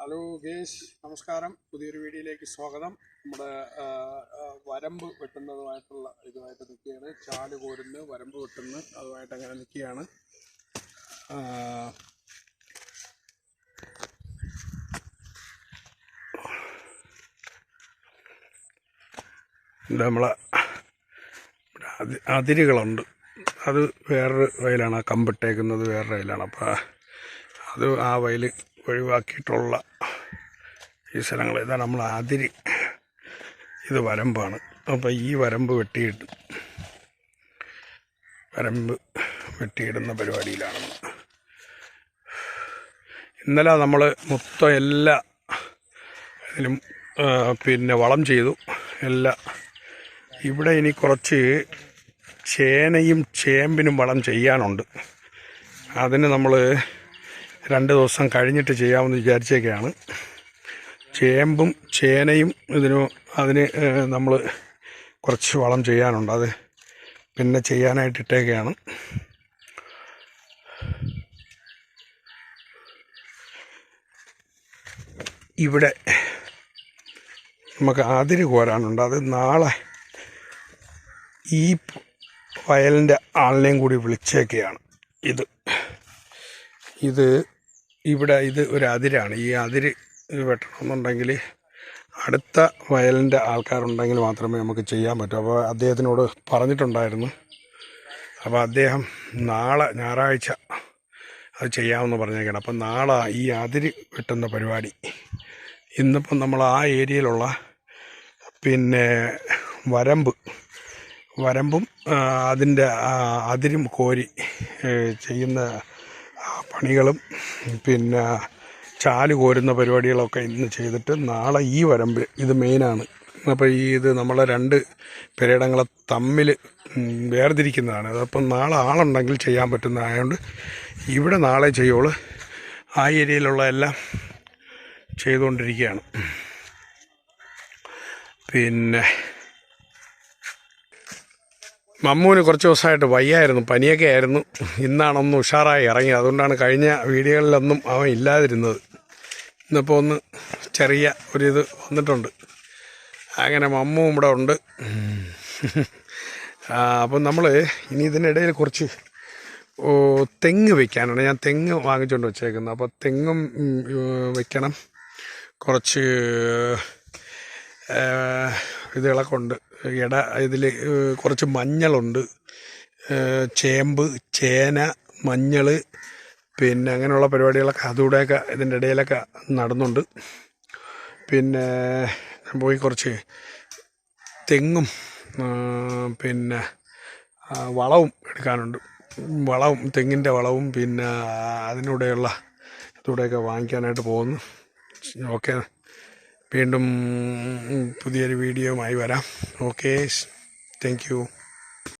Hello guys, നമസ്കാരം. പുതിയൊരു വീഡിയോയിലേക്ക് സ്വാഗതം. നമ്മുടെ വരമ്പ് വെട്ടുന്നതുമായിട്ടുള്ള ഇതുമായിട്ട് നിൽക്കുകയാണ്. ചാല് കോരുന്ന് വരമ്പ് വെട്ടുന്ന അതുമായിട്ട് അങ്ങനെ നിൽക്കുകയാണ്. നമ്മളെ അതിരുകളുണ്ട്. അത് വേറൊരു വയലാണ്, ആ കമ്പിട്ടേക്കുന്നത് വേറൊരു വയലാണ്. അപ്പോൾ അത് ആ വയൽ ഒഴിവാക്കിയിട്ടുള്ള ഈ സ്ഥലങ്ങൾ ഇതാ നമ്മൾ അതിര്. ഇത് വരമ്പാണ്. അപ്പോൾ ഈ വരമ്പ് വെട്ടിയിടുന്ന പരിപാടിയിലാണ്. ഇന്നലെ നമ്മൾ മൊത്തം എല്ലാ ഇതിലും വളം ചെയ്തു എല്ലാ. ഇവിടെ ഇനി കുറച്ച് ചേനയും ചേമ്പിനും വളം ചെയ്യാനുണ്ട്. അതിന് നമ്മൾ 2 ദിവസം കഴിഞ്ഞിട്ട് ചെയ്യാമെന്ന് വിചാരിച്ചേക്കാണ്. ചേമ്പും ചേനയും അതിന് നമ്മൾ കുറച്ച് വളം ചെയ്യാനുണ്ട്. അത് പിന്നെ ചെയ്യാനായിട്ടിട്ടേക്കാണ്. ഇവിടെ നമുക്ക് അതിര് കോരാനുണ്ട്. അത് നാളെ ഈ വയലിൻ്റെ ആളിനെയും കൂടി വിളിച്ചേക്കെയാണ്. ഇവിടെ ഒരു അതിരാണ്. ഈ അതിര് വെട്ടണമെന്നുണ്ടെങ്കിൽ അടുത്ത വയലിൻ്റെ ആൾക്കാരുണ്ടെങ്കിൽ മാത്രമേ നമുക്ക് ചെയ്യാൻ പറ്റൂ. അപ്പോൾ അദ്ദേഹത്തിനോട് പറഞ്ഞിട്ടുണ്ടായിരുന്നു. അപ്പോൾ അദ്ദേഹം നാളെ ഞായറാഴ്ച അത് ചെയ്യാമെന്ന് പറഞ്ഞേക്കാണ്. അപ്പം നാളെ ഈ അതിര് വെട്ടുന്ന പരിപാടി. ഇന്നിപ്പം നമ്മൾ ആ ഏരിയയിലുള്ള വരമ്പും അതിൻ്റെ അതിരും കോരി ചെയ്യുന്ന പണികളും ചാല് കോരുന്ന പരിപാടികളൊക്കെ ഇന്ന് ചെയ്തിട്ട് നാളെ ഈ വരമ്പ് ഇത് മെയിനാണ്. അപ്പോൾ ഇത് നമ്മളെ 2 പെരയിടങ്ങളെ തമ്മിൽ വേർതിരിക്കുന്നതാണ്. അതപ്പം നാളെ ആളുണ്ടെങ്കിൽ ചെയ്യാൻ പറ്റുന്നതായതുകൊണ്ട് ഇവിടെ നാളെ ചെയ്യുള്ളൂ. ആ ഏരിയയിലുള്ള എല്ലാം ചെയ്തുകൊണ്ടിരിക്കുകയാണ്. മമ്മൂന് കുറച്ച് ദിവസമായിട്ട് വയ്യായിരുന്നു, പനിയൊക്കെ ആയിരുന്നു. ഇന്നാണൊന്ന് ഉഷാറായി ഇറങ്ങി. അതുകൊണ്ടാണ് കഴിഞ്ഞ വീഡിയോകളിലൊന്നും അവൻ ഇല്ലാതിരുന്നത്. ഇന്നിപ്പോൾ ഒന്ന് ചെറിയ ഒരിത് വന്നിട്ടുണ്ട്. അങ്ങനെ മമ്മൂ ഇവിടെ ഉണ്ട്. അപ്പം നമ്മൾ ഇനി ഇതിനിടയിൽ കുറച്ച് തെങ്ങ് വയ്ക്കാനാണ്. ഞാൻ തെങ്ങ് വാങ്ങിച്ചുകൊണ്ട് വച്ചേക്കുന്നത്. അപ്പോൾ തെങ്ങും വയ്ക്കണം. കുറച്ച് ഇതുകളൊക്കെ ഉണ്ട്. ഇതിൽ കുറച്ച് മഞ്ഞളുണ്ട്, ചേമ്പ്, ചേന, മഞ്ഞൾ, അങ്ങനെയുള്ള പരിപാടികളൊക്കെ അതുകൂടെയൊക്കെ ഇതിൻ്റെ ഇടയിലൊക്കെ നടന്നുണ്ട്. ഞാൻ പോയി കുറച്ച് തെങ്ങും വളവും എടുക്കാനുണ്ട്. തെങ്ങിൻ്റെ വളവും അതിനൂടെയുള്ള ഇതുകൂടെയൊക്കെ വാങ്ങിക്കാനായിട്ട് പോകുന്നു. ഓക്കെ, വീണ്ടും പുതിയൊരു വീഡിയോയുമായി വരാം. Okay, thank you.